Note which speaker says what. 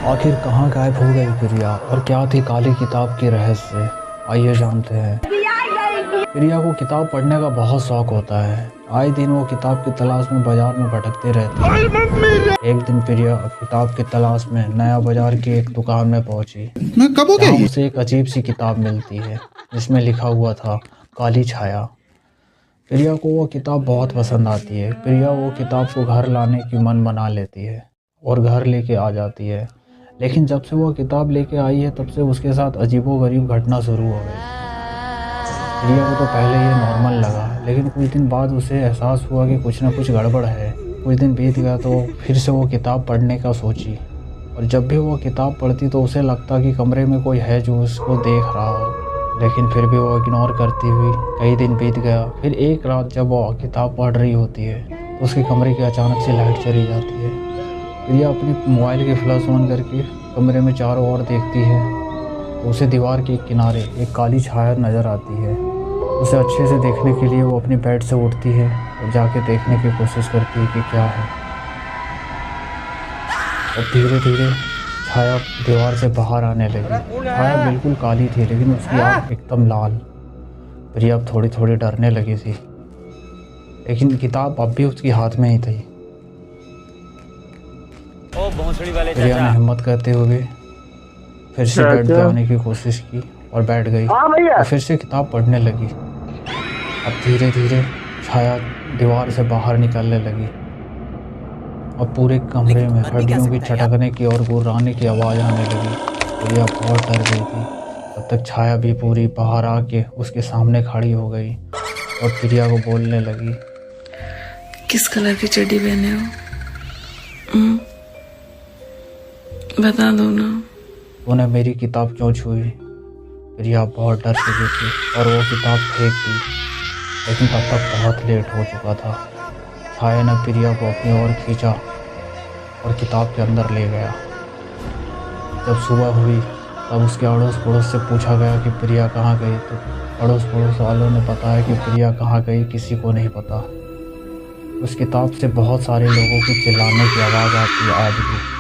Speaker 1: आखिर कहाँ गायब हो गई प्रिया और क्या थी काली किताब की रहस्य, आइए जानते हैं। प्रिया को किताब पढ़ने का बहुत शौक होता है। आए दिन वो किताब की तलाश में बाजार में भटकते रहती है। एक दिन प्रिया किताब की तलाश में नया बाजार की एक दुकान में पहुंची। जहाँ उसे एक अजीब सी किताब मिलती है जिसमें लिखा हुआ था काली छाया। प्रिया को वो किताब बहुत पसंद आती है। प्रिया वो किताब को घर लाने की मन बना लेती है और घर लेके आ जाती है। लेकिन जब से वो किताब लेके आई है तब से उसके साथ अजीबोगरीब घटना शुरू हो गई। प्रिया को तो पहले ये नॉर्मल लगा, लेकिन कुछ दिन बाद उसे एहसास हुआ कि कुछ ना कुछ गड़बड़ है। कुछ दिन बीत गया तो फिर से वो किताब पढ़ने का सोची, और जब भी वो किताब पढ़ती तो उसे लगता कि कमरे में कोई है जो उसको देख रहा हो, लेकिन फिर भी वो इग्नोर करती हुई कई दिन बीत गया। फिर एक रात जब वो किताब पढ़ रही होती है तो उसके कमरे की अचानक से लाइट चली जाती है। प्रिया अपने मोबाइल की फ्लैश ऑन करके कमरे में चारों ओर देखती है तो उसे दीवार के किनारे एक काली छाया नज़र आती है। उसे अच्छे से देखने के लिए वो अपनी बेड से उठती है और जाके देखने की कोशिश करती है कि क्या है। और धीरे धीरे छाया दीवार से बाहर आने लगी। छाया बिल्कुल काली थी लेकिन उसकी आँख एकदम लाल। प्रिया अब थोड़ी थोड़ी डरने लगी थी, लेकिन किताब अब भी उसके हाथ में ही थी। प्रिया ने हिम्मत करते हुए फिर से बेड पे आने की कोशिश की और बैठ गई और फिर से किताब पढ़ने लगी। अब धीरे धीरे छाया दीवार से बाहर निकलने लगी। अब पूरे कमरे में हड्डियों की चटकने की और गुर्राने की आवाज़ आने लगी। प्रिया बहुत डर गई थी। तब तक छाया भी पूरी बाहर आके उसके सामने खड़ी हो गई और प्रिया को बोलने लगी,
Speaker 2: किस कलर की चड्डी पहने हो? बता दो ना।
Speaker 1: तूने मेरी किताब क्यों छुई? प्रिया बहुत डर चुकी थी और वो किताब फेंक दी, लेकिन तब तक बहुत लेट हो चुका था। छाया ने प्रिया को अपनी ओर खींचा और किताब के अंदर ले गया। जब सुबह हुई तब उसके अड़ोस पड़ोस से पूछा गया कि प्रिया कहाँ गई, तो अड़ोस पड़ोस वालों ने बताया कि प्रिया कहाँ गई किसी को नहीं पता। उस किताब से बहुत सारे लोगों की चिल्लाने की आवाज़ आती है आज भी।